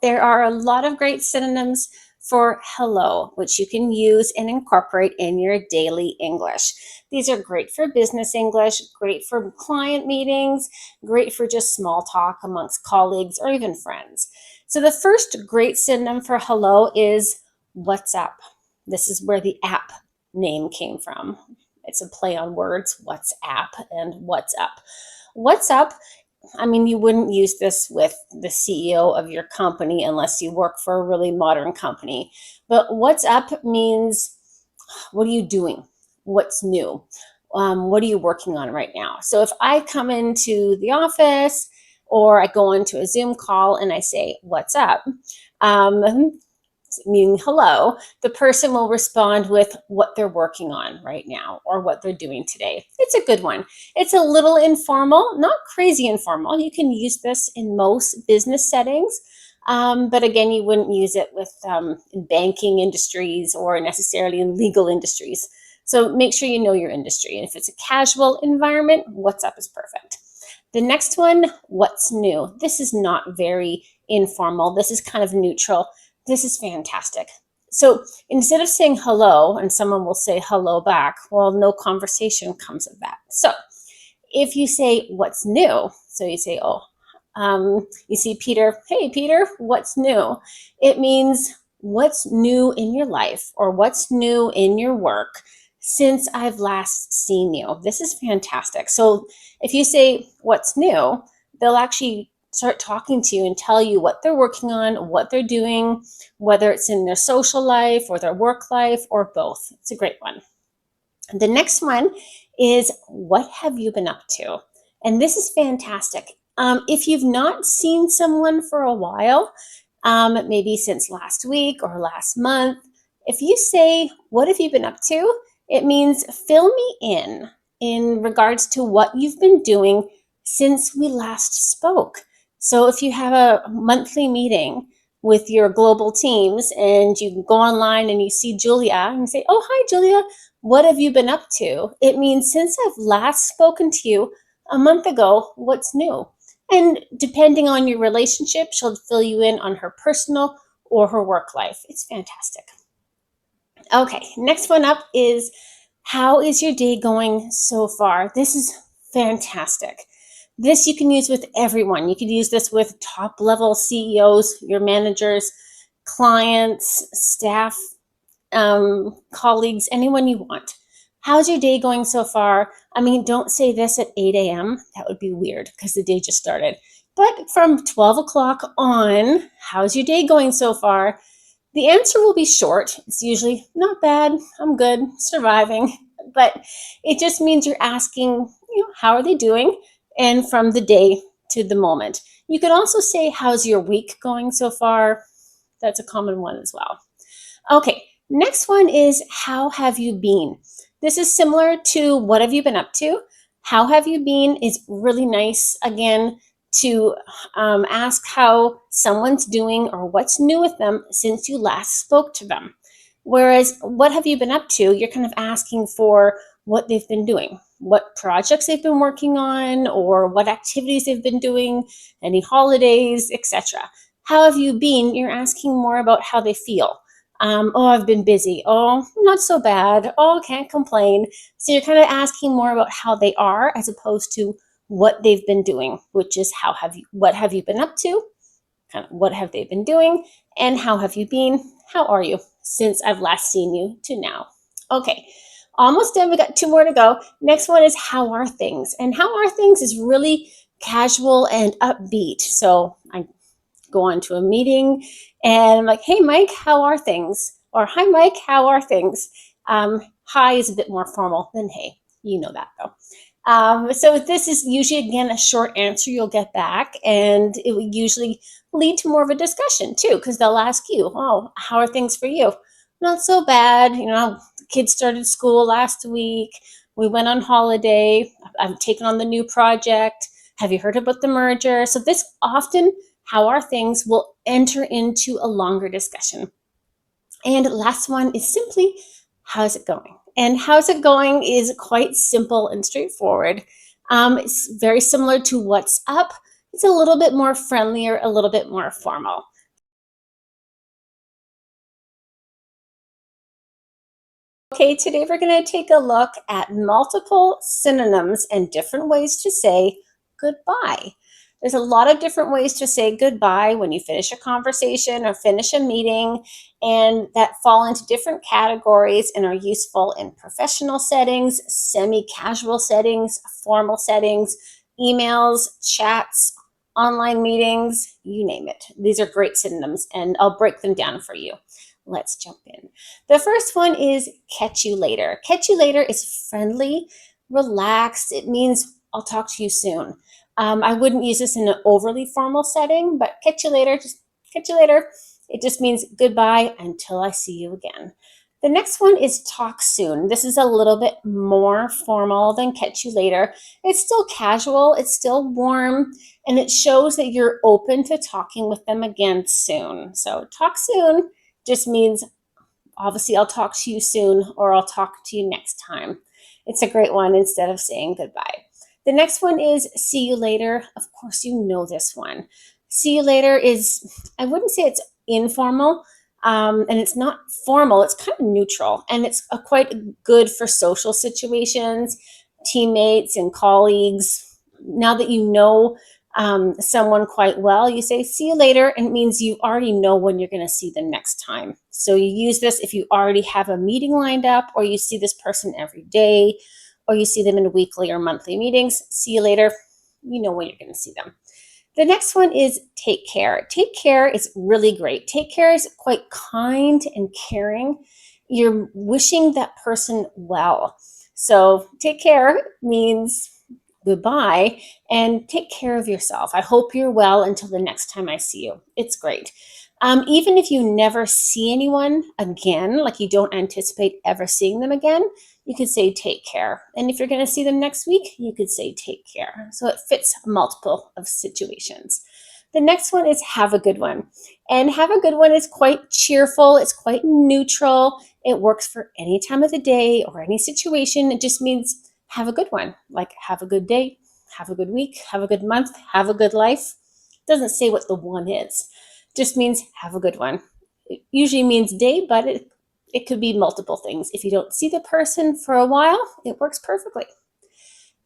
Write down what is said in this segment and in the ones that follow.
There are a lot of great synonyms for hello, which you can use and incorporate in your daily English. These are great for business English, great for client meetings, great for just small talk amongst colleagues or even friends. So, the first great synonym for hello is what's up. This is where the app name came from. It's a play on words, WhatsApp and what's up. What's up, I mean, you wouldn't use this with the CEO of your company unless you work for a really modern company. But what's up means, what are you doing? What's new? What are you working on right now? So if I come into the office or I go into a Zoom call and I say, what's up? Um, Meaning hello, the person will respond with what they're working on right now or what they're doing today. It's a good one. It's a little informal, not crazy informal. You can use this in most business settings. But again, you wouldn't use it with in banking industries or necessarily in legal industries. So make sure you know your industry. And if it's a casual environment, what's up is perfect. The next one, what's new? This is not very informal. This is kind of neutral. This is fantastic. So instead of saying hello and someone will say hello back, well, no conversation comes of that. So if you say what's new, so you say, oh, you see Peter, hey, Peter, what's new? It means what's new in your life or what's new in your work since I've last seen you. This is fantastic. So if you say what's new, they'll actually start talking to you and tell you what they're working on, what they're doing, whether it's in their social life or their work life or both. It's a great one. The next one is what have you been up to? And this is fantastic. If you've not seen someone for a while, maybe since last week or last month, if you say, what have you been up to? It means fill me in regards to what you've been doing since we last spoke. So if you have a monthly meeting with your global teams and you go online and you see Julia and say, oh, hi, Julia, what have you been up to? It means since I've last spoken to you a month ago, what's new? And depending on your relationship, she'll fill you in on her personal or her work life. It's fantastic. Okay, next one up is how is your day going so far? This is fantastic. This you can use with everyone. You can use this with top level CEOs, your managers, clients, staff, colleagues, anyone you want. How's your day going so far? I mean, don't say this at 8 a.m. That would be weird because the day just started. But from 12 o'clock on, how's your day going so far? The answer will be short. It's usually not bad, I'm good, surviving. But it just means you're asking, how are they doing? And from the day to the moment. You could also say, how's your week going so far? That's a common one as well. Okay, next one is how have you been? This is similar to what have you been up to? How have you been is really nice, again, to ask how someone's doing or what's new with them since you last spoke to them. Whereas, what have you been up to? You're kind of asking for what they've been doing, what projects they've been working on, or what activities they've been doing, any holidays, etc. How have you been? You're asking more about how they feel. Oh, I've been busy. Oh, not so bad. Oh, can't complain. So you're kind of asking more about how they are as opposed to what they've been doing, which is what have you been up to? Kind of what have they been doing? And how have you been? How are you since I've last seen you to now? Okay, almost done. We got two more to go. Next one is how are things? And how are things is really casual and upbeat. So I go on to a meeting and I'm like, hey, Mike, how are things? Or hi, Mike, how are things? Hi is a bit more formal than hey. You know that though. So this is usually, again, a short answer you'll get back, and it will usually lead to more of a discussion too, because they'll ask you, oh, how are things for you? Not so bad. The kids started school last week. We went on holiday. I've taken on the new project. Have you heard about the merger? So this often, how are things, will enter into a longer discussion. And last one is simply, how's it going? And how's it going is quite simple and straightforward. It's very similar to what's up. It's a little bit more friendlier, a little bit more formal. Okay, today we're going to take a look at multiple synonyms and different ways to say goodbye. There's a lot of different ways to say goodbye when you finish a conversation or finish a meeting, and that fall into different categories and are useful in professional settings, semi casual settings, formal settings, emails, chats, online meetings, you name it. These are great synonyms, and I'll break them down for you. Let's jump in. The first one is catch you later. Catch you later is friendly, relaxed. It means I'll talk to you soon. I wouldn't use this in an overly formal setting, but catch you later, just catch you later. It just means goodbye until I see you again. The next one is talk soon. This is a little bit more formal than catch you later. It's still casual, it's still warm, and it shows that you're open to talking with them again soon. So, talk soon just means obviously I'll talk to you soon or I'll talk to you next time. It's a great one instead of saying goodbye. The next one is see you later. Of course, you know this one. See you later is, I wouldn't say it's informal, and it's not formal. It's kind of neutral, and it's quite good for social situations, teammates, and colleagues. Now that you know someone quite well, you say, see you later, and it means you already know when you're going to see them next time. So you use this if you already have a meeting lined up, or you see this person every day, or you see them in weekly or monthly meetings. See you later. You know when you're going to see them. The next one is take care. Take care is really great. Take care is quite kind and caring. You're wishing that person well. So take care means goodbye and take care of yourself. I hope you're well until the next time I see you. It's great. Even if you never see anyone again, like you don't anticipate ever seeing them again, you could say take care. And if you're going to see them next week, you could say take care. So it fits multiple of situations. The next one is have a good one. And have a good one is quite cheerful, it's quite neutral. It works for any time of the day or any situation. It just means have a good one. Like have a good day, have a good week, have a good month, have a good life. It doesn't say what the one is. It just means have a good one. It usually means day, but it could be multiple things. If you don't see the person for a while, it works perfectly.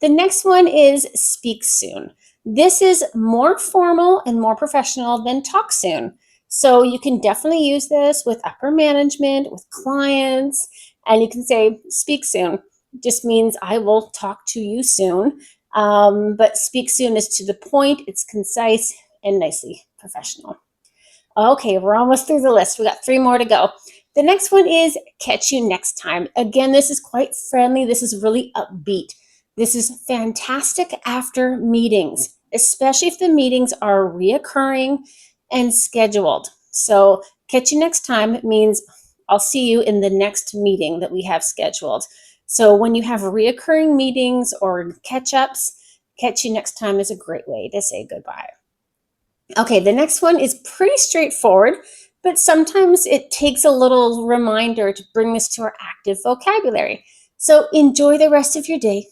The next one is speak soon. This is more formal and more professional than talk soon. So you can definitely use this with upper management, with clients, and you can say speak soon. Just means I will talk to you soon. But speak soon is to the point, it's concise and nicely professional. Okay, we're almost through the list. We got 3 more to go. The next one is catch you next time. Again, this is quite friendly. This is really upbeat. This is fantastic after meetings, especially if the meetings are reoccurring and scheduled. So, catch you next time means I'll see you in the next meeting that we have scheduled. So, when you have reoccurring meetings or catch ups, catch you next time is a great way to say goodbye. Okay, the next one is pretty straightforward, but sometimes it takes a little reminder to bring this to our active vocabulary. So enjoy the rest of your day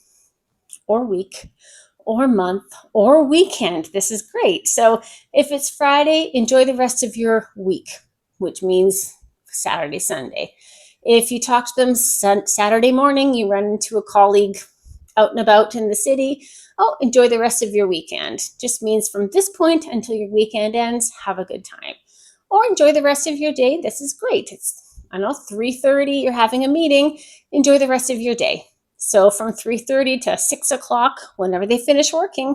or week or month or weekend. This is great. So if it's Friday, enjoy the rest of your week, which means Saturday, Sunday. If you talk to them Saturday morning, you run into a colleague out and about in the city, oh, enjoy the rest of your weekend. Just means from this point until your weekend ends, have a good time. Or enjoy the rest of your day. This is great. It's, I don't know, 3:30, you're having a meeting. Enjoy the rest of your day. So from 3:30 to 6 o'clock, whenever they finish working,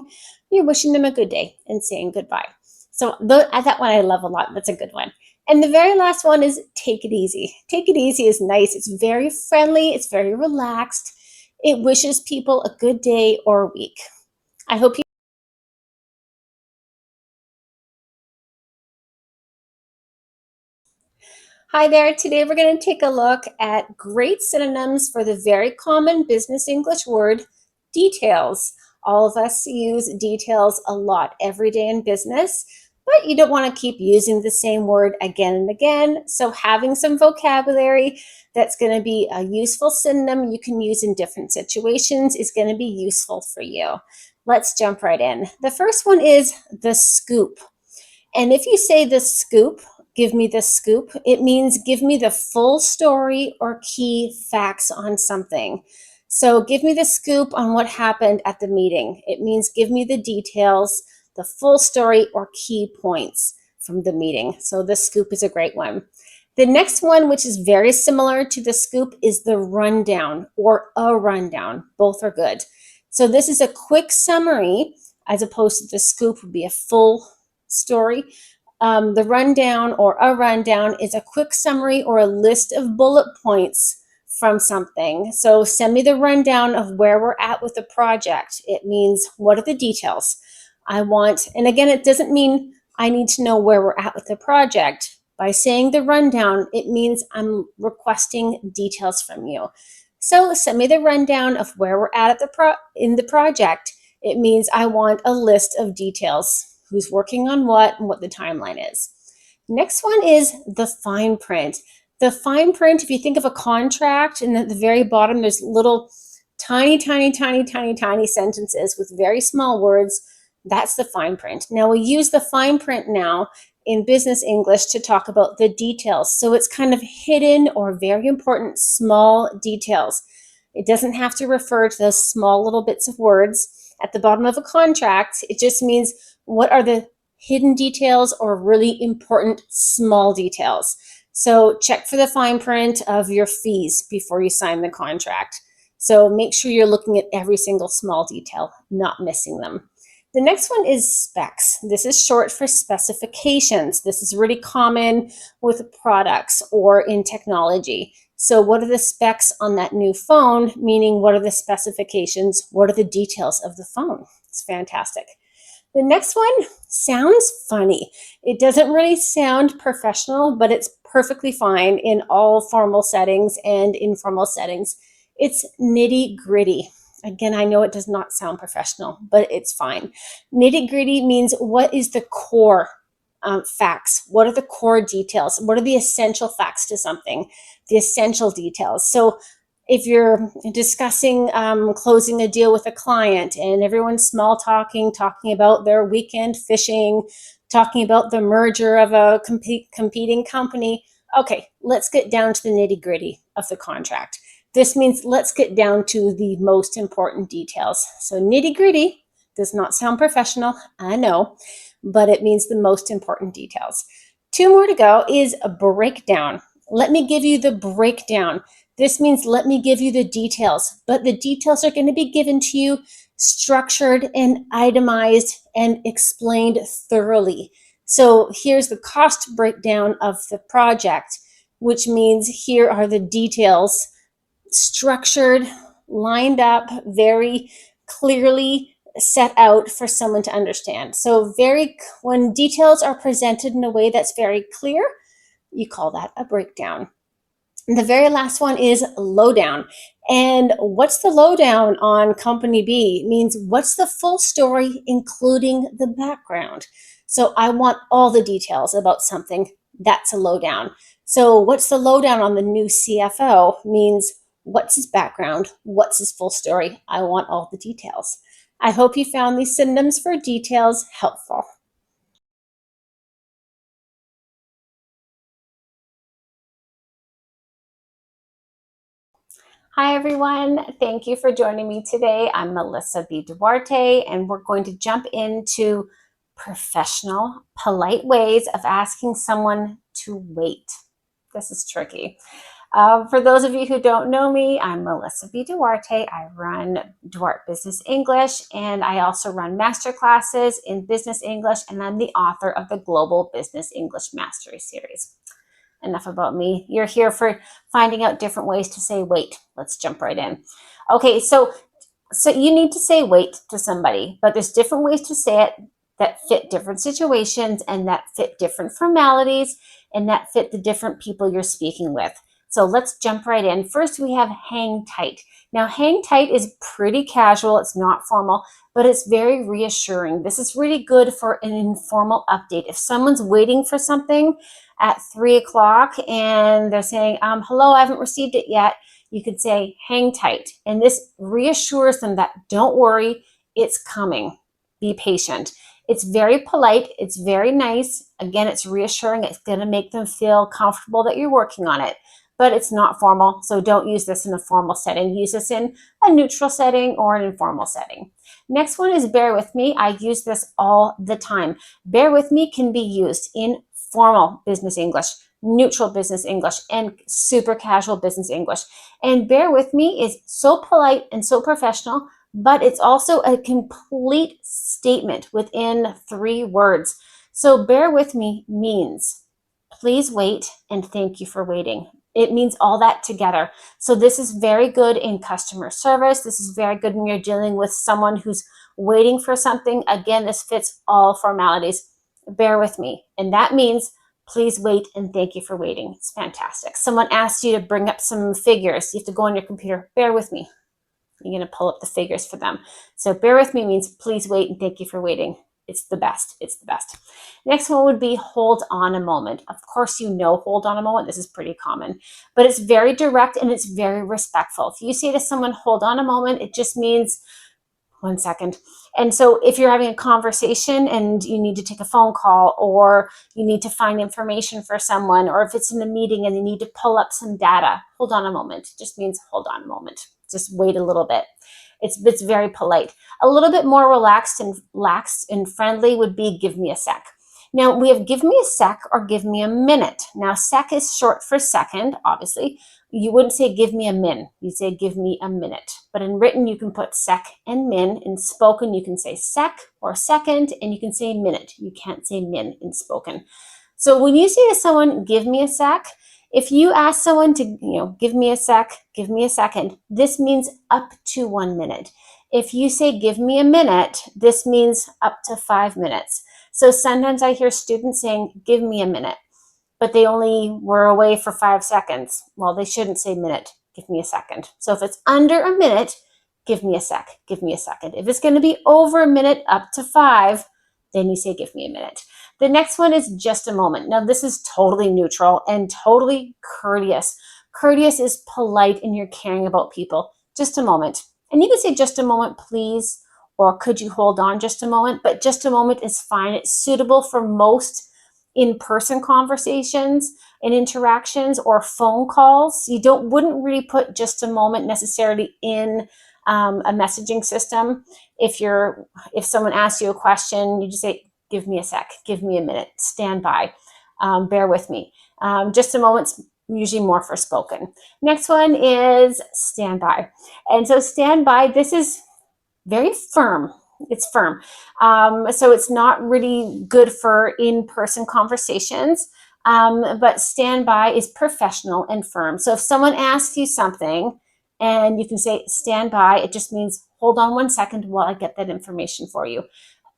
you're wishing them a good day and saying goodbye. So that one I love a lot. That's a good one. And the very last one is take it easy. Take it easy is nice. It's very friendly. It's very relaxed. It wishes people a good day or week. I hope you. Hi there. Today we're going to take a look at great synonyms for the very common business English word details. All of us use details a lot every day in business, but you don't want to keep using the same word again and again. So having some vocabulary that's going to be a useful synonym you can use in different situations is going to be useful for you. Let's jump right in. The first one is the scoop. And if you say the scoop, give me the scoop. It means give me the full story or key facts on something. So give me the scoop on what happened at the meeting. It means give me the details, the full story or key points from the meeting. So the scoop is a great one. The next one, which is very similar to the scoop, is the rundown or a rundown. Both are good. So this is a quick summary as opposed to the scoop would be a full story. The rundown or a rundown is a quick summary or a list of bullet points from something. So send me the rundown of where we're at with the project. It means what are the details I want. And again, it doesn't mean I need to know where we're at with the project. By saying the rundown, it means I'm requesting details from you. So send me the rundown of where we're at in the project. It means I want a list of details, who's working on what and what the timeline is. Next one is the fine print. The fine print, if you think of a contract, and at the very bottom, there's little tiny sentences with very small words. That's the fine print. Now we use the fine print now in business English to talk about the details. So it's kind of hidden or very important small details. It doesn't have to refer to those small little bits of words at the bottom of a contract. It just means what are the hidden details or really important small details. So check for the fine print of your fees before you sign the contract. So make sure you're looking at every single small detail, not missing them. The next one is specs. This is short for specifications. This is really common with products or in technology. So what are the specs on that new phone? Meaning what are the specifications? What are the details of the phone? It's fantastic. The next one sounds funny. It doesn't really sound professional, but it's perfectly fine in all formal settings and informal settings. It's nitty gritty. Again, I know it does not sound professional, but it's fine. Nitty gritty means what is the core facts? What are the core details? What are the essential facts to something? The essential details. So if you're discussing closing a deal with a client and everyone's small talking about their weekend fishing, talking about the merger of a competing company, okay, let's get down to the nitty gritty of the contract. This means let's get down to the most important details. So nitty gritty does not sound professional, I know, but it means the most important details. Two more to go is a breakdown. Let me give you the breakdown. This means let me give you the details, but the details are going to be given to you structured and itemized and explained thoroughly. So here's the cost breakdown of the project, which means here are the details structured, lined up, very clearly set out for someone to understand. So when details are presented in a way that's very clear, you call that a breakdown. And the very last one is lowdown. And what's the lowdown on company B? It means what's the full story, including the background. So I want all the details about something. That's a lowdown. So what's the lowdown on the new CFO means what's his background? What's his full story? I want all the details. I hope you found these synonyms for details helpful. Hi, everyone. Thank you for joining me today. I'm Melissa B. Duarte, and we're going to jump into professional, polite ways of asking someone to wait. This is tricky. For those of you who don't know me, I'm Melissa B. Duarte. I run Duarte Business English, and I also run masterclasses in business English, and I'm the author of the Global Business English Mastery Series. Enough about me. You're here for finding out different ways to say wait. Let's jump right in. Okay, so you need to say wait to somebody, but there's different ways to say it that fit different situations and that fit different formalities and that fit the different people you're speaking with. So let's jump right in. First, we have hang tight. Now, hang tight is pretty casual. It's not formal, but it's very reassuring. This is really good for an informal update. If someone's waiting for something at 3 o'clock and they're saying, hello, I haven't received it yet, you could say, hang tight. And this reassures them that don't worry, it's coming. Be patient. It's very polite. It's very nice. Again, it's reassuring. It's going to make them feel comfortable that you're working on it, but it's not formal. So don't use this in a formal setting. Use this in a neutral setting or an informal setting. Next one is bear with me. I use this all the time. Bear with me can be used in formal business English, neutral business English, and super casual business English. And bear with me is so polite and so professional, but it's also a complete statement within 3 words. So bear with me means please wait and thank you for waiting. It means all that together. So this is very good in customer service. This is very good when you're dealing with someone who's waiting for something. Again, this fits all formalities. Bear with me. And that means please wait and thank you for waiting. It's fantastic. Someone asks you to bring up some figures. You have to go on your computer. Bear with me. You're going to pull up the figures for them. So bear with me means please wait and thank you for waiting. It's the best. It's the best. Next one would be hold on a moment. Of course, you know, hold on a moment. This is pretty common, but it's very direct and it's very respectful. If you say to someone, hold on a moment, it just means 1 second. And so if you're having a conversation and you need to take a phone call, or you need to find information for someone, or if it's in a meeting and you need to pull up some data, hold on a moment. It just means hold on a moment. Just wait a little bit. It's very polite. A little bit more relaxed and lax and friendly would be give me a sec. Now we have give me a sec or give me a minute. Now sec is short for second, obviously. You wouldn't say give me a min, you'd say give me a minute. But in written, you can put sec and min. In spoken, you can say sec or second, and you can say minute. You can't say min in spoken. So when you say to someone, give me a sec, if you ask someone to, give me a sec, give me a second, this means up to 1 minute. If you say give me a minute, this means up to 5 minutes. So sometimes I hear students saying, give me a minute, but they only were away for 5 seconds. Well, they shouldn't say minute, give me a second. So if it's under a minute, give me a sec, give me a second. If it's going to be over a minute, up to 5, then you say give me a minute. The next one is just a moment. Now this is totally neutral and totally courteous. Courteous is polite and you're caring about people. Just a moment. And you can say just a moment, please, or could you hold on just a moment? But just a moment is fine. It's suitable for most in-person conversations and interactions or phone calls. You wouldn't really put just a moment necessarily in a messaging system. If someone asks you a question, you just say, give me a sec, give me a minute, stand by, bear with me. Just a moment's usually more for spoken. Next one is stand by. And so stand by, this is very firm. It's firm. So it's not really good for in-person conversations, but stand by is professional and firm. So if someone asks you something and you can say stand by, it just means hold on 1 second while I get that information for you.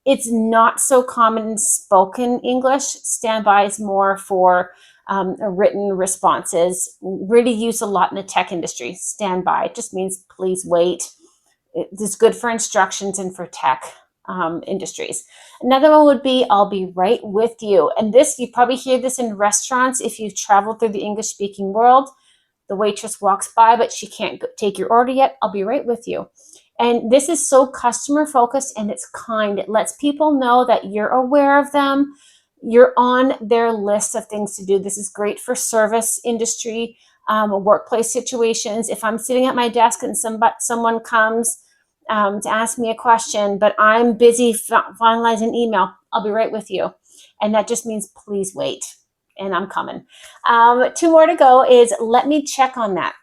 It's not so common in spoken English. Stand by is more for written responses. Really used a lot in the tech industry. Stand by just means please wait. It's good for instructions and for tech industries. Another one would be, I'll be right with you. And this, you probably hear this in restaurants if you've traveled through the English speaking world. The waitress walks by, but she can't take your order yet. I'll be right with you. And this is so customer focused and it's kind. It lets people know that you're aware of them. You're on their list of things to do. This is great for service industry, workplace situations. If I'm sitting at my desk and someone comes to ask me a question, but I'm busy finalizing an email, I'll be right with you. And that just means please wait. And I'm coming. 2 more to go is let me check on that.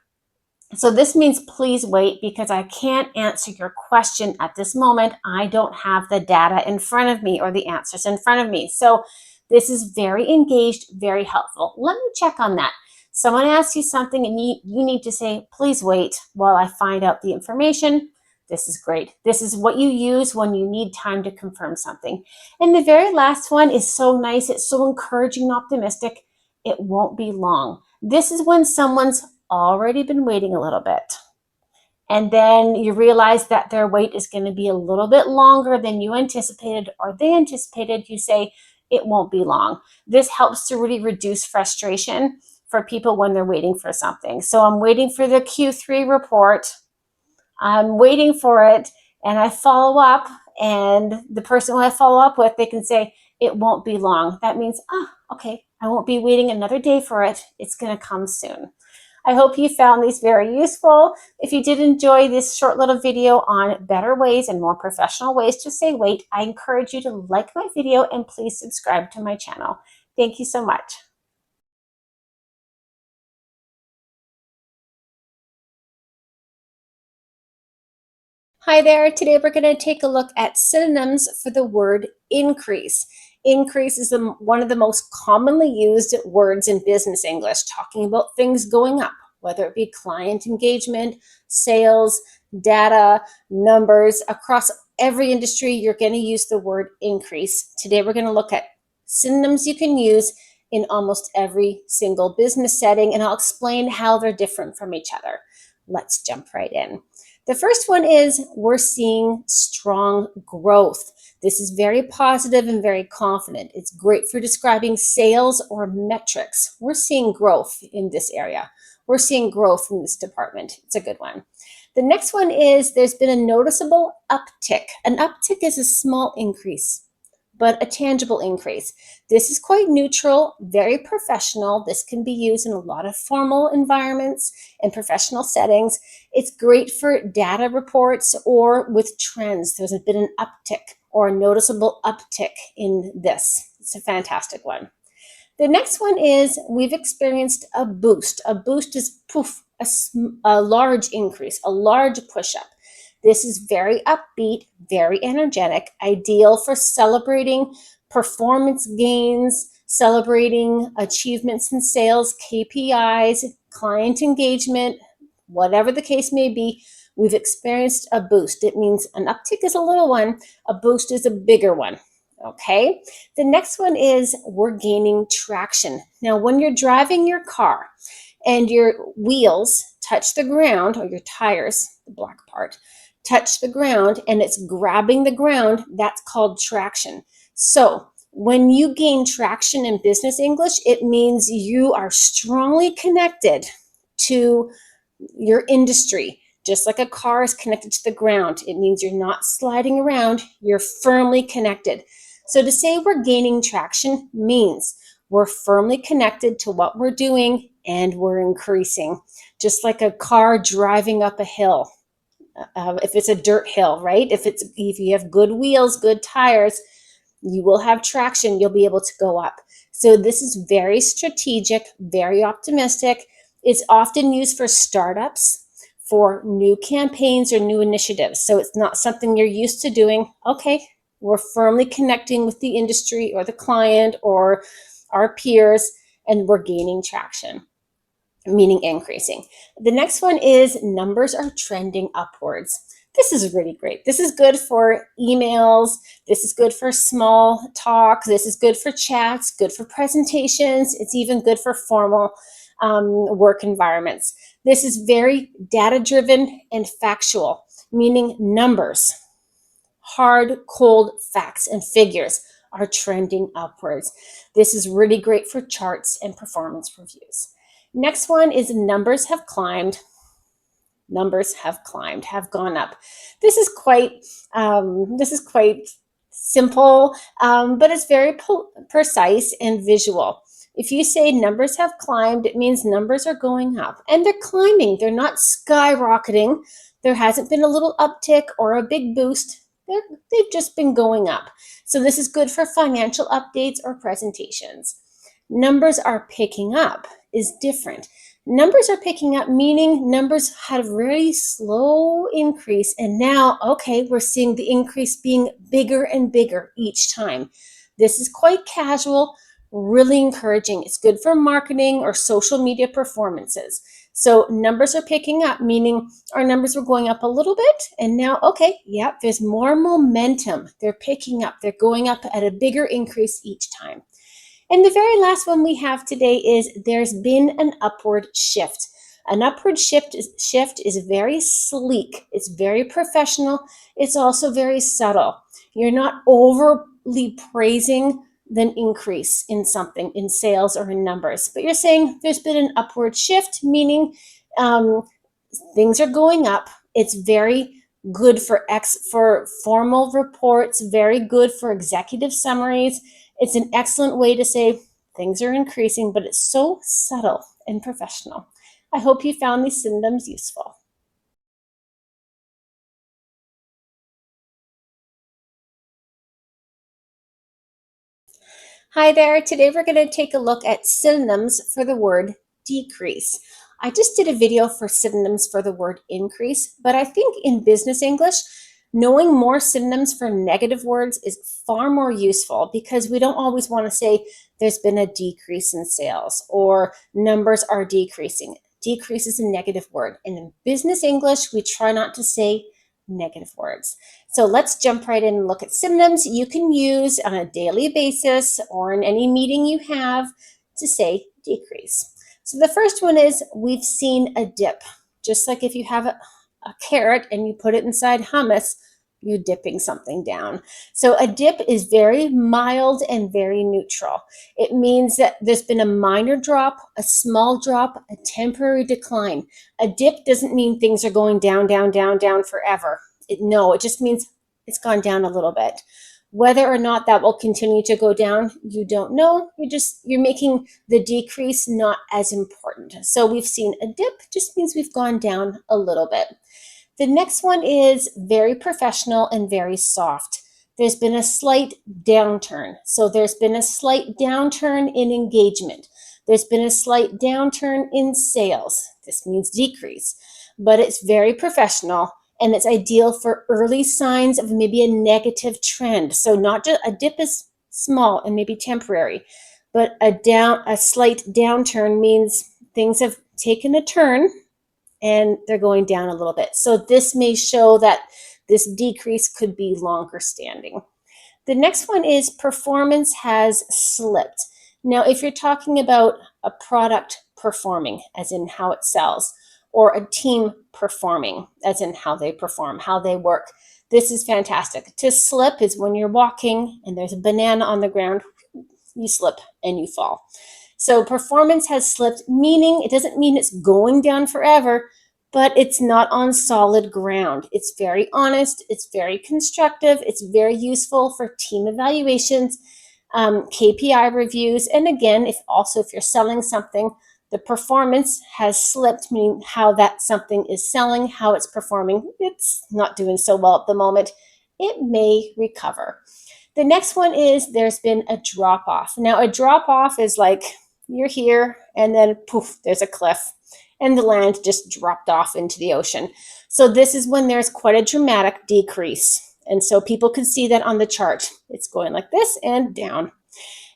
So this means please wait because I can't answer your question at this moment. I don't have the data in front of me or the answers in front of me. So this is very engaged, very helpful. Let me check on that. Someone asks you something and you need to say, please wait while I find out the information. This is great. This is what you use when you need time to confirm something. And the very last one is so nice. It's so encouraging and optimistic. It won't be long. This is when someone's already been waiting a little bit. And then you realize that their wait is going to be a little bit longer than you anticipated or they anticipated. You say, it won't be long. This helps to really reduce frustration for people when they're waiting for something. So I'm waiting for the Q3 report. I'm waiting for it and I follow up And the person who I follow up with, they can say, it won't be long. That means, okay, I won't be waiting another day for it. It's going to come soon. I hope you found these very useful. If you did enjoy this short little video on better ways and more professional ways to say wait, I encourage you to like my video and please subscribe to my channel. Thank you so much. Hi there. Today we're going to take a look at synonyms for the word increase. Increase is one of the most commonly used words in business English, talking about things going up, whether it be client engagement, sales, data, numbers. Across every industry, you're going to use the word increase. Today we're going to look at synonyms you can use in almost every single business setting, and I'll explain how they're different from each other. Let's jump right in. The first one is we're seeing strong growth. This is very positive and very confident. It's great for describing sales or metrics. We're seeing growth in this area. We're seeing growth in this department. It's a good one. The next one is there's been a noticeable uptick. An uptick is a small increase, but a tangible increase. This is quite neutral, very professional. This can be used in a lot of formal environments and professional settings. It's great for data reports or with trends. There's been an uptick or a noticeable uptick in this. It's a fantastic one. The next one is we've experienced a boost. A boost is poof, a large increase, a large push-up. This is very upbeat, very energetic, ideal for celebrating performance gains, celebrating achievements in sales, KPIs, client engagement, whatever the case may be. We've experienced a boost. It means an uptick is a little one, a boost is a bigger one. Okay, the next one is we're gaining traction. Now, when you're driving your car and your wheels touch the ground, or your tires, the black part, touch the ground and it's grabbing the ground, that's called traction. So when you gain traction in business English, it means you are strongly connected to your industry. Just like a car is connected to the ground, it means you're not sliding around, you're firmly connected. So to say we're gaining traction means we're firmly connected to what we're doing and we're increasing. Just like a car driving up a hill. If it's a dirt hill, right? If you have good wheels, good tires, you will have traction. You'll be able to go up. So this is very strategic, very optimistic. It's often used for startups, for new campaigns or new initiatives. So it's not something you're used to doing. Okay, we're firmly connecting with the industry or the client or our peers, and we're gaining traction, meaning increasing. The next one is numbers are trending upwards. This is really great. This is good for emails. This is good for small talk. This is good for chats, good for presentations. It's even good for formal work environments. This is very data-driven and factual, meaning numbers, hard, cold facts and figures are trending upwards. This is really great for charts and performance reviews. Next one is numbers have climbed. Numbers have climbed, have gone up. This is quite simple, but it's very precise and visual. If you say numbers have climbed, it means numbers are going up and they're climbing. They're not skyrocketing. There hasn't been a little uptick or a big boost. They've just been going up. So this is good for financial updates or presentations. Numbers are picking up is different. Numbers are picking up, meaning numbers had a very slow increase. And now, okay, we're seeing the increase being bigger and bigger each time. This is quite casual, really encouraging. It's good for marketing or social media performances. So numbers are picking up, meaning our numbers were going up a little bit. And now, okay, yeah, there's more momentum. They're picking up. They're going up at a bigger increase each time. And the very last one we have today is there's been an upward shift. An upward shift is very sleek. It's very professional. It's also very subtle. You're not overly praising the increase in something, in sales or in numbers, but you're saying there's been an upward shift, meaning things are going up. It's very good for formal reports, very good for executive summaries. It's an excellent way to say things are increasing, but it's so subtle and professional. I hope you found these synonyms useful. Hi there. Today we're going to take a look at synonyms for the word decrease. I just did a video for synonyms for the word increase, but I think in business English, knowing more synonyms for negative words is far more useful because we don't always want to say there's been a decrease in sales or numbers are decreasing. Decrease is a negative word. And in business English, we try not to say negative words. So let's jump right in and look at synonyms you can use on a daily basis or in any meeting you have to say decrease. So the first one is we've seen a dip. Just like if you have a carrot and you put it inside hummus, you're dipping something down. So a dip is very mild and very neutral. It means that there's been a minor drop, a small drop, a temporary decline. A dip doesn't mean things are going down, down, down, down forever. No, it just means it's gone down a little bit. Whether or not that will continue to go down, you don't know. You're making the decrease not as important. So we've seen a dip, just means we've gone down a little bit. The next one is very professional and very soft. There's been a slight downturn. So there's been a slight downturn in engagement. There's been a slight downturn in sales. This means decrease, but it's very professional and it's ideal for early signs of maybe a negative trend. So not just a dip is small and maybe temporary, but a slight downturn means things have taken a turn and they're going down a little bit. So this may show that this decrease could be longer standing. The next one is performance has slipped. Now, if you're talking about a product performing, as in how it sells, or a team performing, as in how they perform, how they work, this is fantastic. To slip is when you're walking and there's a banana on the ground, you slip and you fall. So performance has slipped, meaning it doesn't mean it's going down forever, but it's not on solid ground. It's very honest, it's very constructive, it's very useful for team evaluations, KPI reviews, and again, if you're selling something, the performance has slipped, meaning how that something is selling, how it's performing. It's not doing so well at the moment. It may recover. The next one is there's been a drop off. Now, a drop off is like you're here and then poof, there's a cliff and the land just dropped off into the ocean. So this is when there's quite a dramatic decrease. And so people can see that on the chart. It's going like this and down.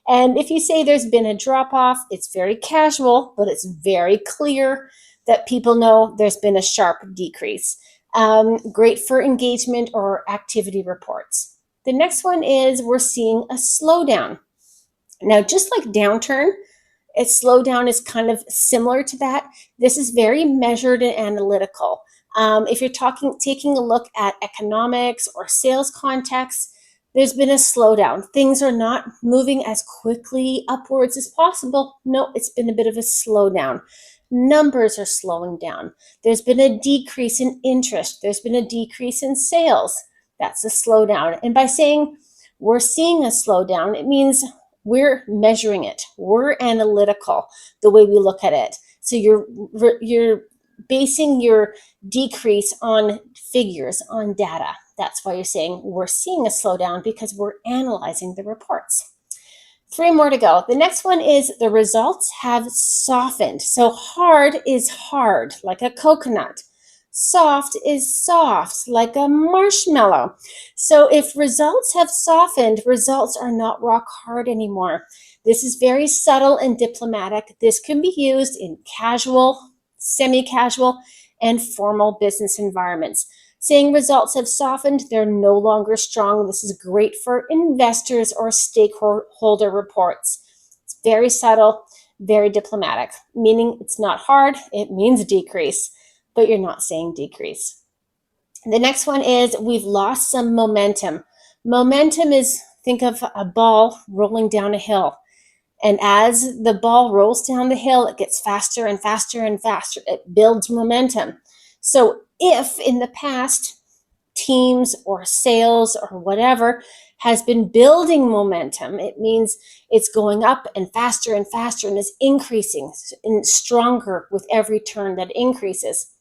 And if you say there's been a drop off, it's very casual, but it's very clear that people know there's been a sharp decrease. Great for engagement or activity reports. The next one is we're seeing a slowdown. Now, just like downturn, a slowdown is kind of similar to that. This is very measured and analytical. If you're taking a look at economics or sales context, there's been a slowdown. Things are not moving as quickly upwards as possible. No, it's been a bit of a slowdown. Numbers are slowing down. There's been a decrease in interest. There's been a decrease in sales. That's a slowdown. And by saying we're seeing a slowdown, it means we're measuring it. We're analytical the way we look at it. So you're basing your decrease on figures, on data. That's why you're saying we're seeing a slowdown because we're analyzing the reports. 3 more to go. The next one is the results have softened. So hard is hard, like a coconut. Soft is soft, like a marshmallow. So if results have softened, results are not rock hard anymore. This is very subtle and diplomatic. This can be used in casual, semi-casual, and formal business environments. Saying results have softened, they're no longer strong. This is great for investors or stakeholder reports. It's very subtle, very diplomatic, meaning it's not hard, it means decrease, but you're not saying decrease. The next one is we've lost some momentum. Momentum is, think of a ball rolling down a hill. And as the ball rolls down the hill, it gets faster and faster and faster. It builds momentum. So if in the past teams or sales or whatever has been building momentum. It means it's going up and faster and is increasing and stronger with every turn that increases.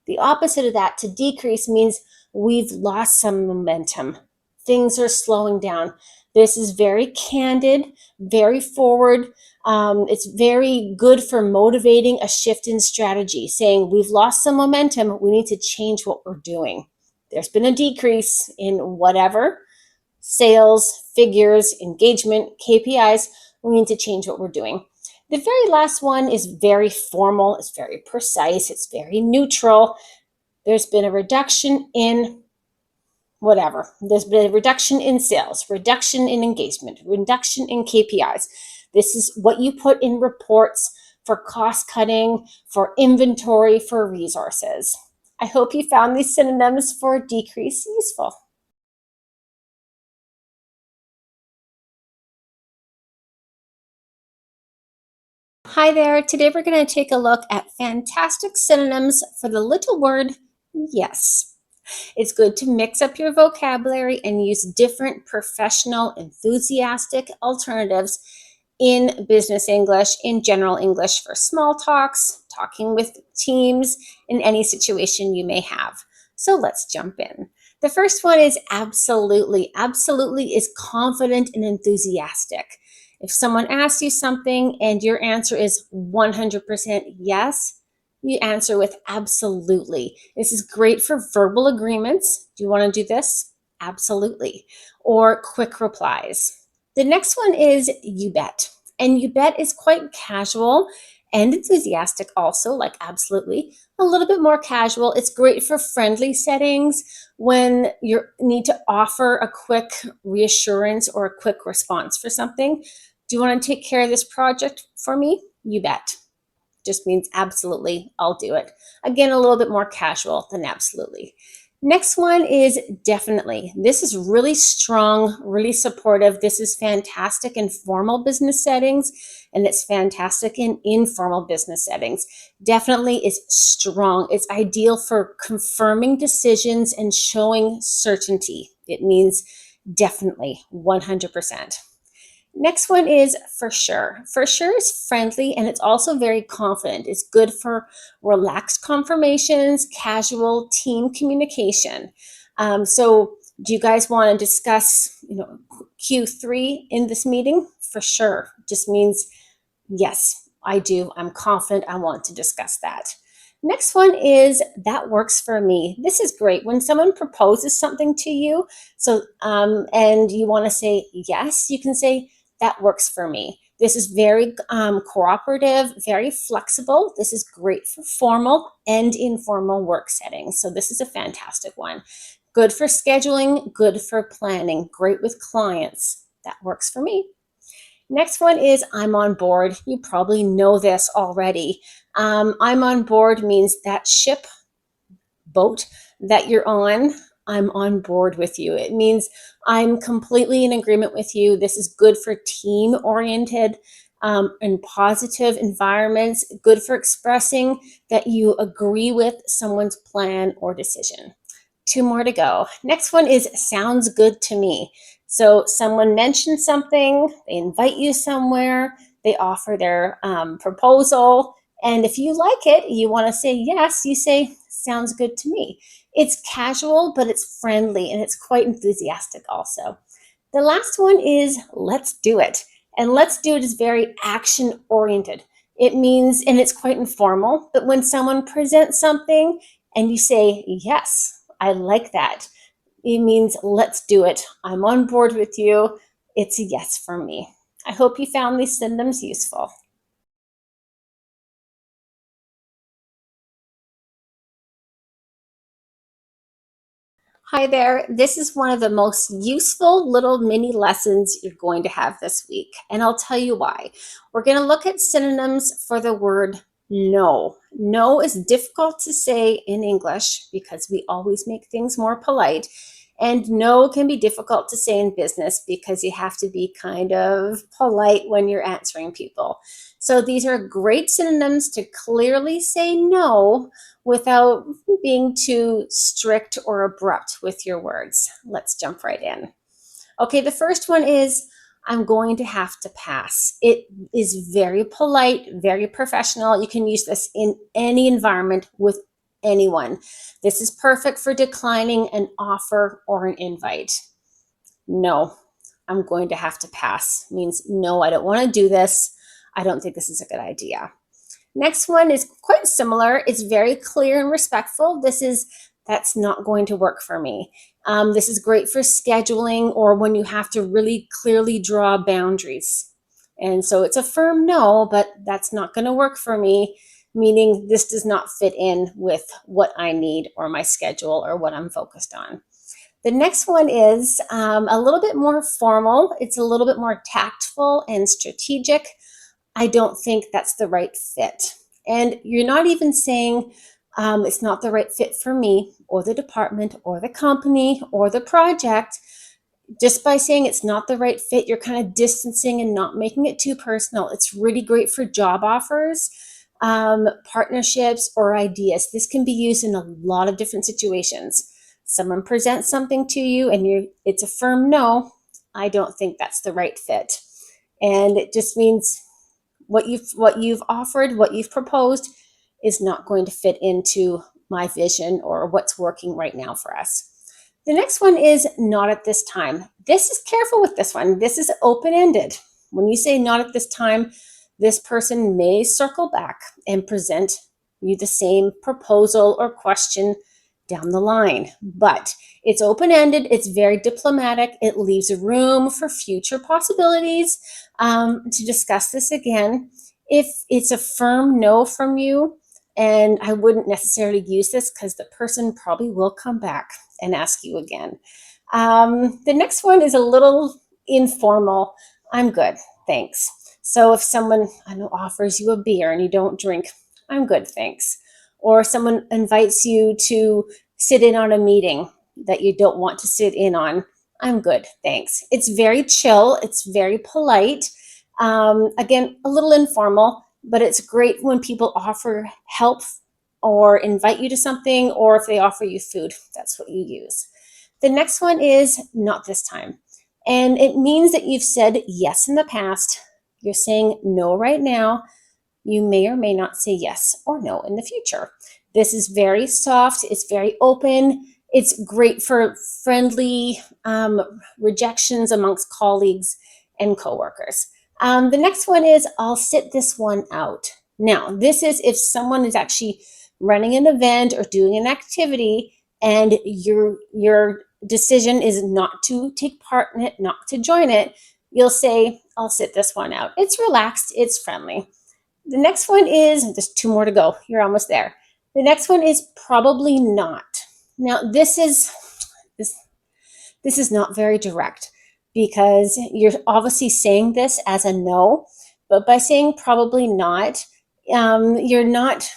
The opposite of that, to decrease, means we've lost some momentum. Things are slowing down. This is very candid, very forward. It's very good for motivating a shift in strategy, saying we've lost some momentum. We need to change what we're doing. There's been a decrease in whatever sales, figures, engagement, KPIs. We need to change what we're doing. The very last one is very formal, it's very precise, it's very neutral. There's been a reduction in whatever. There's been a reduction in sales, reduction in engagement, reduction in KPIs. This is what you put in reports for cost cutting, for inventory, for resources. I hope you found these synonyms for decrease useful. Hi there. Today we're going to take a look at fantastic synonyms for the little word yes. It's good to mix up your vocabulary and use different professional, enthusiastic alternatives in business English, in general English for small talks, talking with teams, in any situation you may have. So let's jump in. The first one is absolutely. Absolutely is confident and enthusiastic. If someone asks you something and your answer is 100% yes, you answer with absolutely. This is great for verbal agreements. Do you want to do this? Absolutely. Or quick replies. The next one is you bet. And you bet is quite casual and enthusiastic also, like absolutely. A little bit more casual. It's great for friendly settings when you need to offer a quick reassurance or a quick response for something. Do you want to take care of this project for me? You bet. Just means absolutely, I'll do it. Again, a little bit more casual than absolutely. Next one is definitely. This is really strong, really supportive. This is fantastic in formal business settings, and it's fantastic in informal business settings. Definitely is strong. It's ideal for confirming decisions and showing certainty. It means definitely, 100%. Next one is for sure. For sure is friendly and it's also very confident. It's good for relaxed confirmations, casual team communication. So do you guys want to discuss, Q3 in this meeting? For sure. Just means yes, I do. I'm confident. I want to discuss that. Next one is that works for me. This is great when someone proposes something to you. So, and you want to say yes, you can say that works for me. This is very cooperative, very flexible. This is great for formal and informal work settings. So this is a fantastic one. Good for scheduling, good for planning, great with clients. That works for me. Next one is I'm on board. You probably know this already. I'm on board means that ship, boat that you're on, I'm on board with you. It means I'm completely in agreement with you. This is good for team oriented and positive environments, good for expressing that you agree with someone's plan or decision. Two more to go. Next one is sounds good to me. So someone mentions something, they invite you somewhere, they offer their proposal, and if you like it, you want to say yes, you say sounds good to me. It's casual, but it's friendly and it's quite enthusiastic also. The last one is let's do it. And let's do it is very action oriented. It means, and it's quite informal, but when someone presents something and you say, yes, I like that, it means let's do it. I'm on board with you. It's a yes for me. I hope you found these synonyms useful. Hi there. This is one of the most useful little mini lessons you're going to have this week. And I'll tell you why. We're going to look at synonyms for the word no. No is difficult to say in English because we always make things more polite. And no can be difficult to say in business because you have to be kind of polite when you're answering people. So these are great synonyms to clearly say no without being too strict or abrupt with your words. Let's jump right in. Okay, the first one is I'm going to have to pass. It is very polite, very professional. You can use this in any environment with anyone. This is perfect for declining an offer or an invite. No, I'm going to have to pass. Means no, I don't want to do this. I don't think this is a good idea. Next one is quite similar. It's very clear and respectful. That's not going to work for me. This is great for scheduling or when you have to really clearly draw boundaries. And so it's a firm no, but that's not going to work for me, meaning this does not fit in with what I need or my schedule or what I'm focused on. The next one is a little bit more formal. It's a little bit more tactful and strategic. I don't think that's the right fit. And you're not even saying it's not the right fit for me or the department or the company or the project. Just by saying it's not the right fit, you're kind of distancing and not making it too personal. It's really great for job offers, partnerships, or ideas. This can be used in a lot of different situations. Someone presents something to you and it's a firm no. I don't think that's the right fit. And it just means what you've offered, what you've proposed is not going to fit into my vision or what's working right now for us. The next one is not at this time. This is careful with this one. This is open-ended. When you say not at this time, this person may circle back and present you the same proposal or question down the line. But it's open-ended, it's very diplomatic, it leaves room for future possibilities to discuss this again. If it's a firm no from you, and I wouldn't necessarily use this because the person probably will come back and ask you again. The next one is a little informal. I'm good, thanks. So if someone, I know, offers you a beer and you don't drink, I'm good, thanks. Or someone invites you to sit in on a meeting that you don't want to sit in on, I'm good, thanks. It's very chill, it's very polite. Again, a little informal, but it's great when people offer help or invite you to something, or if they offer you food, that's what you use. The next one is not this time. And it means that you've said yes in the past, you're saying no right now. You may or may not say yes or no in the future. This is very soft, it's very open, it's great for friendly rejections amongst colleagues and coworkers. The next one is I'll sit this one out. Now, this is if someone is actually running an event or doing an activity and your decision is not to take part in it, not to join it, you'll say, I'll sit this one out. It's relaxed, it's friendly. The next one is, there's two more to go. You're almost there. The next one is probably not. Now, this is not very direct because you're obviously saying this as a no, but by saying probably not, you're not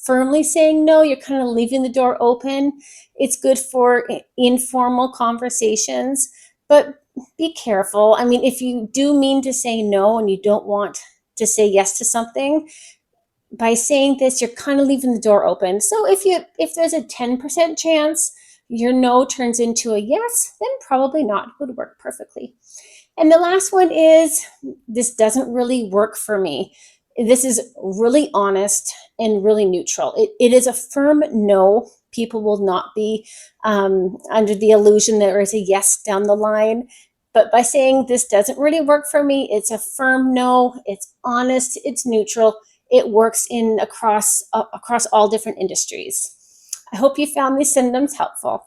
firmly saying no, you're kind of leaving the door open. It's good for informal conversations, but be careful. I mean, if you do mean to say no and you don't want to say yes to something, by saying this, you're kind of leaving the door open. So if there's a 10% chance your no turns into a yes, then probably not would work perfectly. And the last one is this doesn't really work for me. This is really honest and really neutral. It is a firm no. People will not be under the illusion there is a yes down the line. But by saying this doesn't really work for me, it's a firm no. It's honest. It's neutral. It works in across all different industries. I hope you found these synonyms helpful.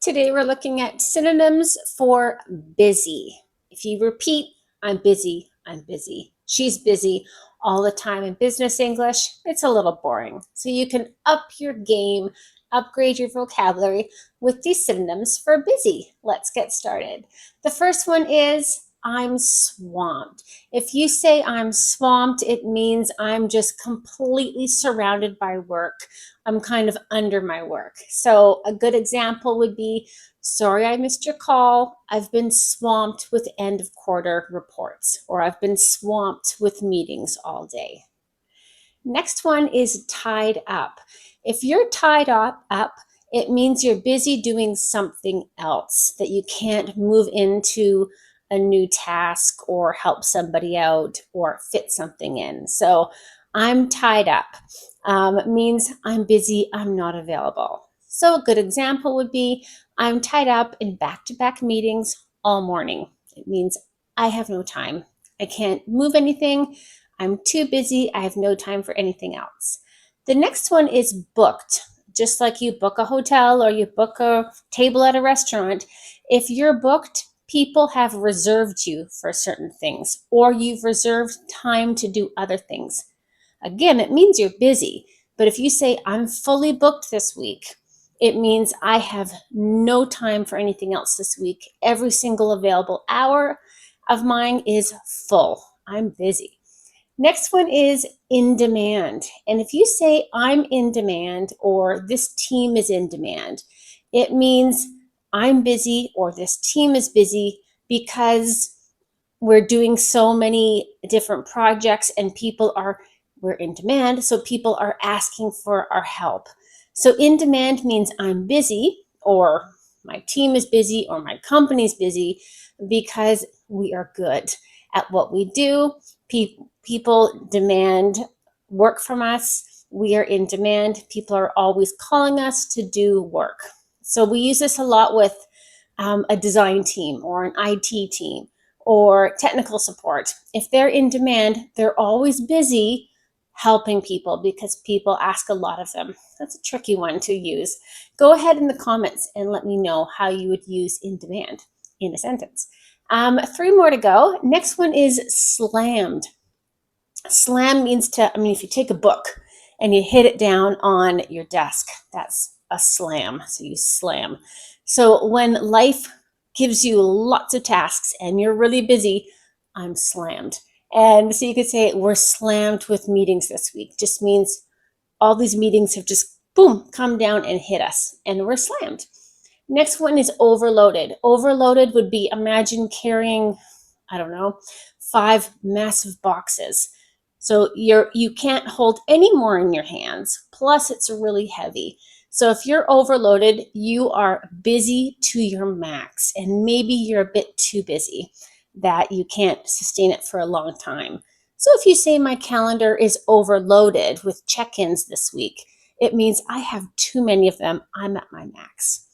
Today we're looking at synonyms for busy. If you repeat, I'm busy, I'm busy. She's busy all the time in business English, it's a little boring. So you can up your game, upgrade your vocabulary with these synonyms for busy. Let's get started. The first one is I'm swamped. If you say I'm swamped, it means I'm just completely surrounded by work. I'm kind of under my work. So a good example would be, sorry I missed your call. I've been swamped with end of quarter reports, or I've been swamped with meetings all day. Next one is tied up. If you're tied up, it means you're busy doing something else, that you can't move into a new task or help somebody out or fit something in. So I'm tied up means I'm busy, I'm not available. So a good example would be, I'm tied up in back-to-back meetings all morning. It means I have no time. I can't move anything. I'm too busy. I have no time for anything else. The next one is booked. Just like you book a hotel or you book a table at a restaurant, if you're booked, people have reserved you for certain things, or you've reserved time to do other things. Again, it means you're busy. But if you say, I'm fully booked this week, it means I have no time for anything else this week. Every single available hour of mine is full. I'm busy. Next one is in demand. And if you say I'm in demand or this team is in demand, it means I'm busy or this team is busy because we're doing so many different projects and we're in demand, so people are asking for our help. So in demand means I'm busy, or my team is busy, or my company's busy because we are good at what we do. People demand work from us. We are in demand. People are always calling us to do work. So we use this a lot with a design team or an IT team or technical support. If they're in demand, they're always busy helping people because people ask a lot of them. That's a tricky one to use. Go ahead in the comments and let me know how you would use in demand in a sentence. 3 more to go. Next one is slammed. Slam means if you take a book and you hit it down on your desk, that's a slam. So you slam. So when life gives you lots of tasks and you're really busy, I'm slammed. And so you could say, we're slammed with meetings this week. Just means all these meetings have just, boom, come down and hit us, and we're slammed. Next one is overloaded. Overloaded would be, imagine carrying, I don't know, 5 massive boxes. So you can't hold any more in your hands. Plus, it's really heavy. So if you're overloaded, you are busy to your max, and maybe you're a bit too busy that you can't sustain it for a long time. So if you say my calendar is overloaded with check-ins this week, it means I have too many of them. I'm at my max.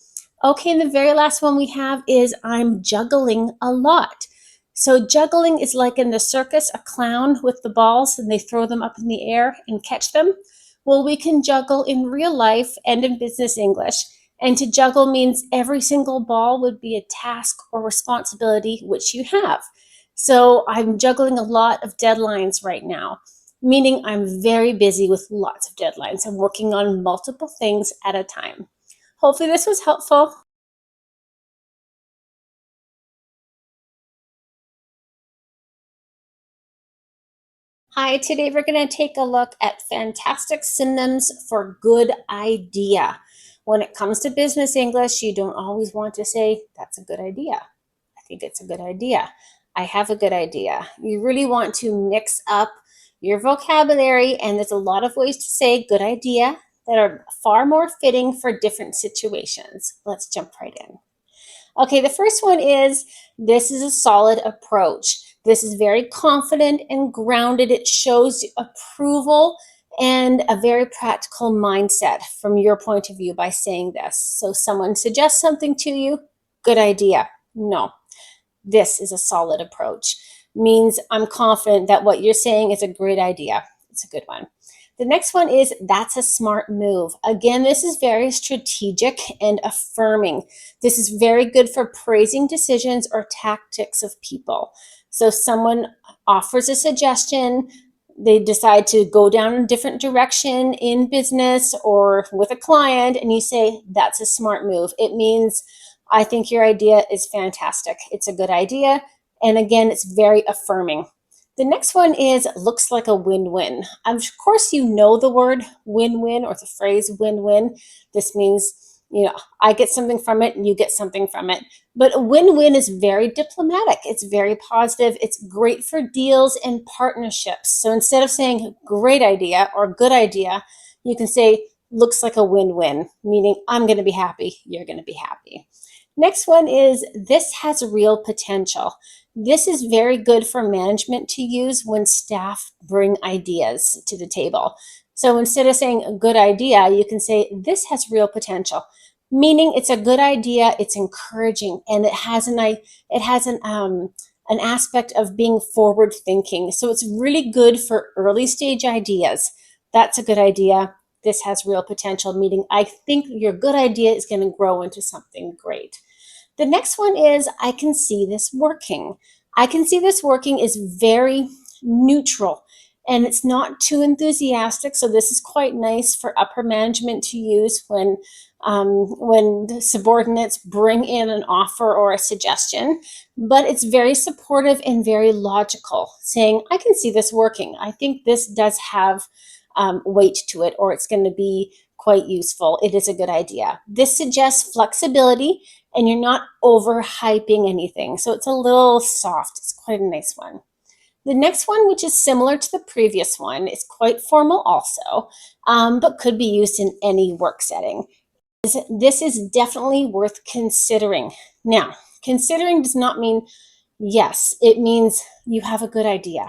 Okay, and the very last one we have is I'm juggling a lot. So juggling is like in the circus, a clown with the balls and they throw them up in the air and catch them. Well, we can juggle in real life and in business English. And to juggle means every single ball would be a task or responsibility which you have. So I'm juggling a lot of deadlines right now, meaning I'm very busy with lots of deadlines. I'm working on multiple things at a time. Hopefully this was helpful. Hi, today we're going to take a look at fantastic synonyms for good idea. When it comes to business English, you don't always want to say, that's a good idea. I think it's a good idea. I have a good idea. You really want to mix up your vocabulary, and there's a lot of ways to say good idea that are far more fitting for different situations. Let's jump right in. Okay, the first one is, this is a solid approach. This is very confident and grounded. It shows approval and a very practical mindset from your point of view by saying this. So someone suggests something to you, good idea. No, this is a solid approach. Means I'm confident that what you're saying is a great idea. It's a good one. The next one is, that's a smart move. Again, this is very strategic and affirming. This is very good for praising decisions or tactics of people. So someone offers a suggestion, they decide to go down a different direction in business or with a client, and you say, that's a smart move. It means, I think your idea is fantastic. It's a good idea, And again, it's very affirming. The next one is looks like a win-win. Of course, you know the word win-win or the phrase win-win. This means, I get something from it and you get something from it. But a win-win is very diplomatic. It's very positive. It's great for deals and partnerships. So instead of saying great idea or good idea, you can say looks like a win-win, meaning I'm going to be happy, you're going to be happy. Next one is this has real potential. This is very good for management to use when staff bring ideas to the table. So instead of saying a good idea, you can say this has real potential, meaning it's a good idea, it's encouraging, and it has an aspect of being forward thinking. So it's really good for early stage ideas. That's a good idea. This has real potential, meaning I think your good idea is going to grow into something great. The next one is I can see this working. I can see this working is very neutral and it's not too enthusiastic. So this is quite nice for upper management to use when the subordinates bring in an offer or a suggestion. But it's very supportive and very logical, saying, I can see this working. I think this does have weight to it, or it's going to be quite useful. It is a good idea. This suggests flexibility and you're not overhyping anything. So it's a little soft. It's quite a nice one. The next one, which is similar to the previous one, is quite formal also, but could be used in any work setting. This is definitely worth considering. Now, considering does not mean yes, it means you have a good idea.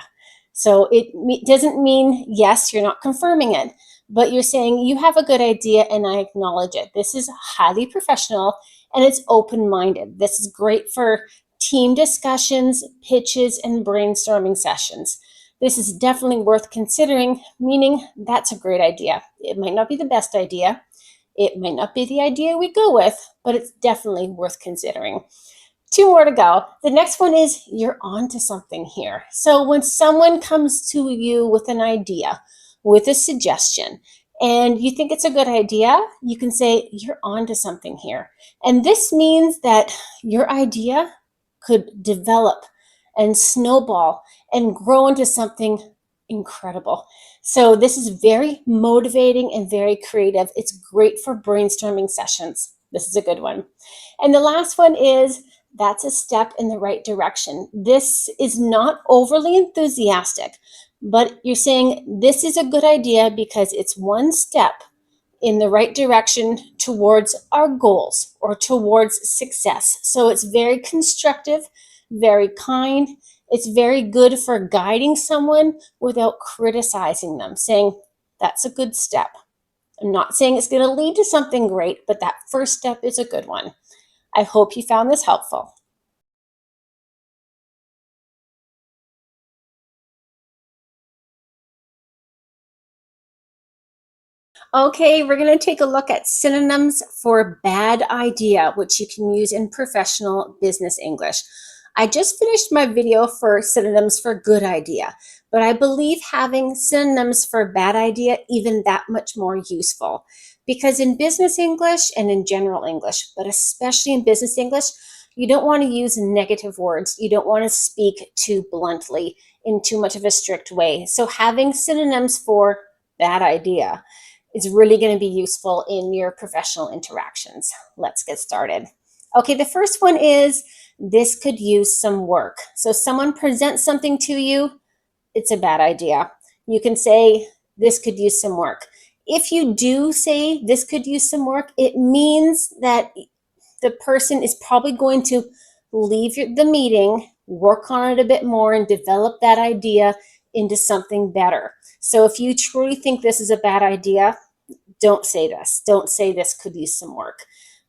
So it doesn't mean yes, you're not confirming it, but you're saying you have a good idea and I acknowledge it. This is highly professional and it's open-minded. This is great for team discussions, pitches, and brainstorming sessions. This is definitely worth considering, meaning that's a great idea. It might not be the best idea. It might not be the idea we go with, but it's definitely worth considering. Two more to go. The next one is you're on to something here. So when someone comes to you with an idea, with a suggestion, and you think it's a good idea, you can say you're on to something here. And this means that your idea could develop and snowball and grow into something incredible. So this is very motivating and very creative. It's great for brainstorming sessions. This is a good one. And the last one is that's a step in the right direction. This is not overly enthusiastic, but you're saying this is a good idea because it's one step in the right direction towards our goals or towards success. So it's very constructive, very kind. It's very good for guiding someone without criticizing them, saying that's a good step. I'm not saying it's going to lead to something great, but that first step is a good one. I hope you found this helpful. Okay, we're going to take a look at synonyms for bad idea, which you can use in professional business English. I just finished my video for synonyms for good idea, but I believe having synonyms for bad idea even that much more useful. Because in business English and in general English, but especially in business English, you don't want to use negative words. You don't want to speak too bluntly in too much of a strict way. So having synonyms for bad idea is really going to be useful in your professional interactions. Let's get started. Okay, the first one is this could use some work. So someone presents something to you, it's a bad idea. You can say this could use some work. If you do say this could use some work, it means that the person is probably going to leave the meeting, work on it a bit more, and develop that idea into something better. So if you truly think this is a bad idea, don't say this. Don't say this could use some work.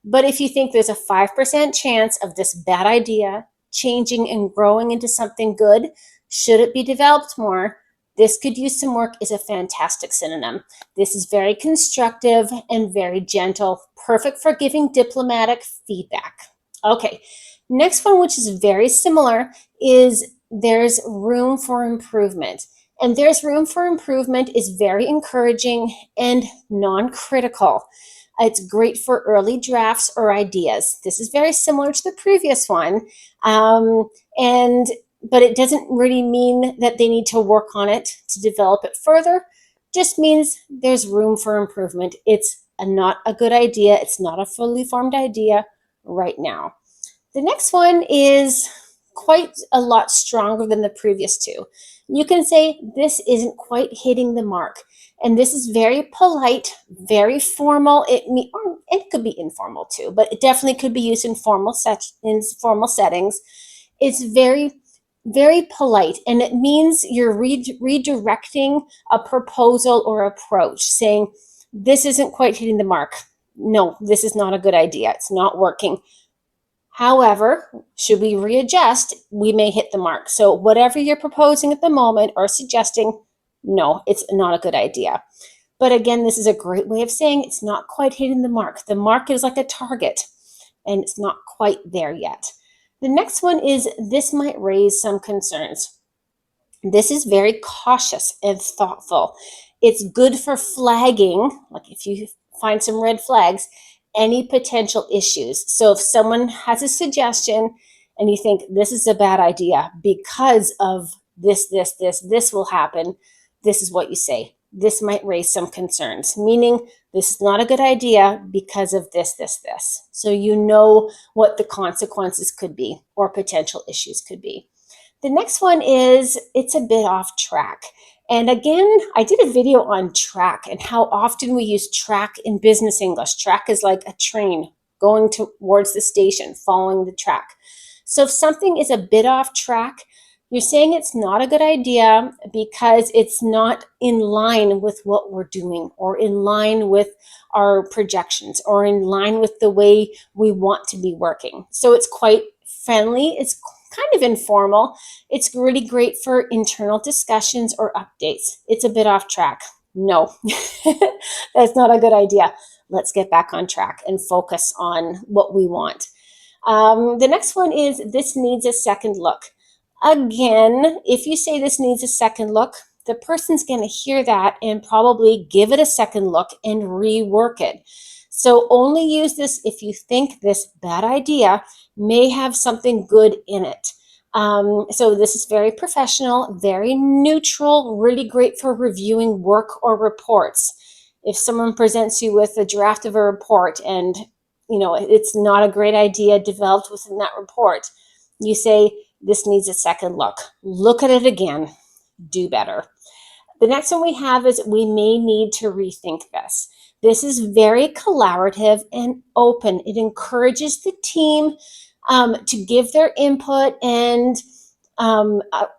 But if you think there's a 5% chance of this bad idea changing and growing into something good, should it be developed more, this could use some work is a fantastic synonym. This is very constructive and very gentle, perfect for giving diplomatic feedback. Okay, next one, which is very similar, is there's room for improvement. And there's room for improvement is very encouraging and non-critical. It's great for early drafts or ideas. This is very similar to the previous one. Um, and but it doesn't really mean that they need to work on it to develop it further. Just means there's room for improvement. It's not a good idea. It's not a fully formed idea right now. The next one is quite a lot stronger than the previous two. You can say this isn't quite hitting the mark. And this is very polite, very formal. Or it could be informal too, but it definitely could be used in formal settings. It's very polite, and it means you're redirecting a proposal or approach, saying this isn't quite hitting the mark. No, this is not a good idea. It's not working. However, should we readjust, we may hit the mark. So whatever you're proposing at the moment or suggesting, no, it's not a good idea. But again, this is a great way of saying it's not quite hitting the mark. The mark is like a target, and it's not quite there yet. The next one is this might raise some concerns. This is very cautious and thoughtful. It's good for flagging, like if you find some red flags, any potential issues. So if someone has a suggestion and you think this is a bad idea because of this will happen, this is what you say. This might raise some concerns, meaning this is not a good idea because of this. So you know what the consequences could be or potential issues could be. The next one is it's a bit off track. And again, I did a video on track and how often we use track in business English. Track is like a train going towards the station, following the track. So if something is a bit off track, you're saying it's not a good idea because it's not in line with what we're doing or in line with our projections or in line with the way we want to be working. So it's quite friendly. It's kind of informal. It's really great for internal discussions or updates. It's a bit off track. No, that's not a good idea. Let's get back on track and focus on what we want. The next one is this needs a second look. Again, if you say this needs a second look, the person's going to hear that and probably give it a second look and rework it. So only use this if you think this bad idea may have something good in it. So this is very professional, very neutral, really great for reviewing work or reports. If someone presents you with a draft of a report and it's not a great idea developed within that report, you say this needs a second look. Look at it again. Do better. The next one we have is we may need to rethink this. This is very collaborative and open. It encourages the team to give their input and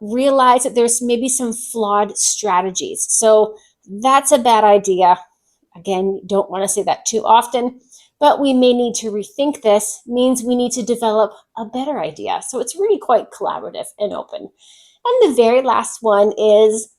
realize that there's maybe some flawed strategies. So that's a bad idea. Again, don't want to say that too often, but we may need to rethink this. Means we need to develop a better idea. So it's really quite collaborative and open. And the very last one is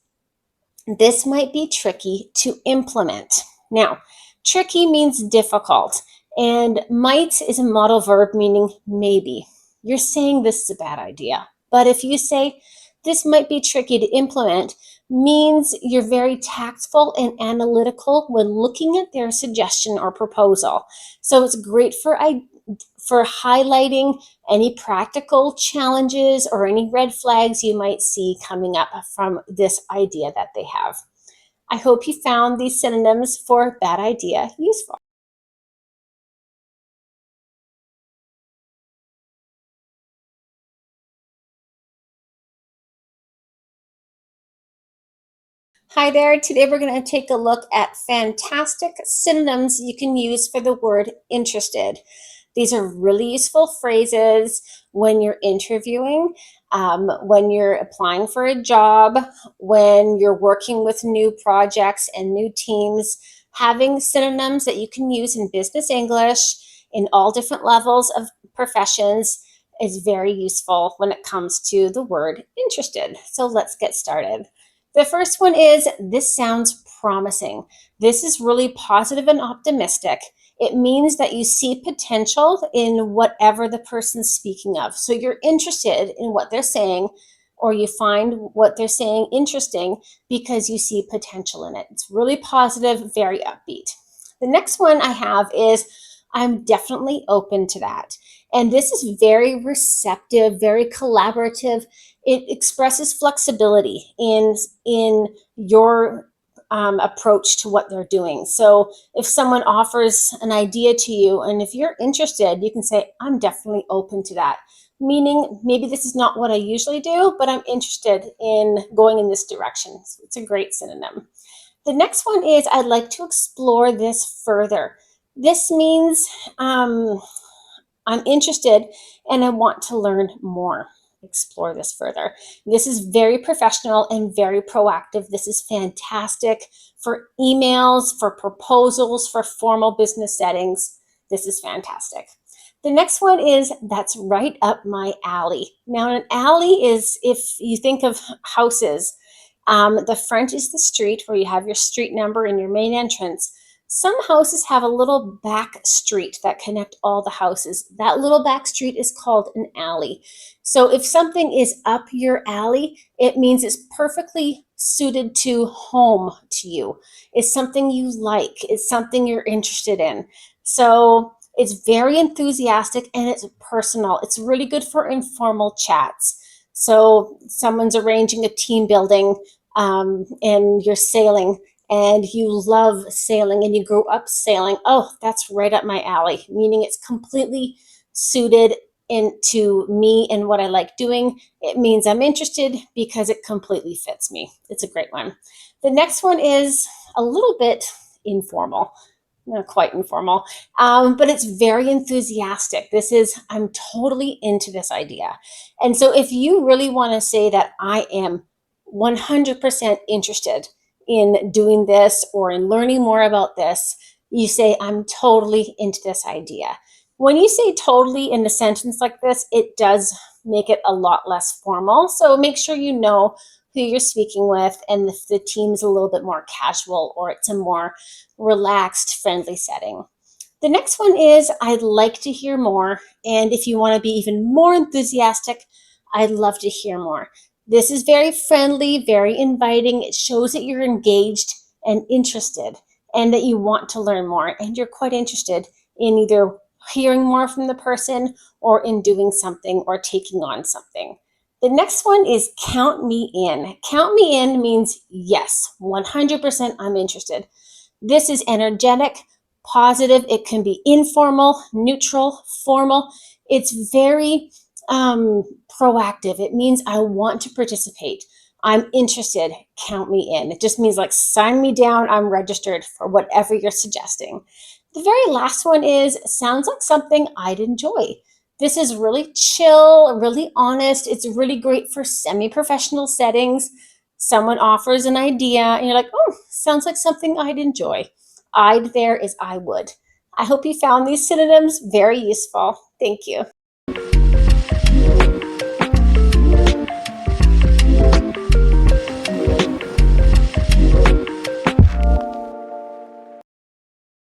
this might be tricky to implement. Now, tricky means difficult, and might is a modal verb meaning maybe. You're saying this is a bad idea. But if you say this might be tricky to implement, means you're very tactful and analytical when looking at their suggestion or proposal. So it's great for highlighting any practical challenges or any red flags you might see coming up from this idea that they have. I hope you found these synonyms for bad idea useful. Hi there. Today we're going to take a look at fantastic synonyms you can use for the word interested. These are really useful phrases when you're interviewing, when you're applying for a job, when you're working with new projects and new teams. Having synonyms that you can use in business English in all different levels of professions is very useful when it comes to the word interested. So let's get started. The first one is this sounds promising. This is really positive and optimistic. It means that you see potential in whatever the person's speaking of. So you're interested in what they're saying, or you find what they're saying interesting because you see potential in it. It's really positive, very upbeat. The next one I have is I'm definitely open to that. And this is very receptive, very collaborative. It expresses flexibility in your approach to what they're doing. So if someone offers an idea to you, and if you're interested, you can say, I'm definitely open to that. Meaning, maybe this is not what I usually do, but I'm interested in going in this direction. So it's a great synonym. The next one is I'd like to explore this further. This means um, I'm interested and I want to learn more. Explore this further. This is very professional and very proactive. This is fantastic for emails, for proposals, for formal business settings. This is fantastic. The next one is that's right up my alley. Now, an alley is if you think of houses, the front is the street where you have your street number and your main entrance. Some houses have a little back street that connect all the houses. That little back street is called an alley. So if something is up your alley, it means it's perfectly suited to home to you. It's something you like. It's something you're interested in. So it's very enthusiastic and it's personal. It's really good for informal chats. So someone's arranging a team building and you're sailing and you love sailing and you grew up sailing, oh, that's right up my alley, meaning it's completely suited into me and what I like doing. It means I'm interested because it completely fits me. It's a great one. The next one is a little bit informal, not quite informal, but it's very enthusiastic. This is, I'm totally into this idea. And so if you really want to say that I am 100% interested in doing this or in learning more about this, you say, I'm totally into this idea. When you say totally in a sentence like this, it does make it a lot less formal. So make sure you know who you're speaking with and if the team's a little bit more casual or it's a more relaxed, friendly setting. The next one is I'd like to hear more. And if you want to be even more enthusiastic, I'd love to hear more. This is very friendly, very inviting. It shows that you're engaged and interested and that you want to learn more and you're quite interested in either hearing more from the person or in doing something or taking on something. The next one is count me in. Count me in means yes, 100% I'm interested. This is energetic, positive. It can be informal, neutral, formal. It's very proactive. It means I want to participate. I'm interested. Count me in. It just means like sign me down. I'm registered for whatever you're suggesting. The very last one is sounds like something I'd enjoy. This is really chill, really honest. It's really great for semi-professional settings. Someone offers an idea and you're like, oh, sounds like something I'd enjoy. I'd there is I would. I hope you found these synonyms very useful. Thank you.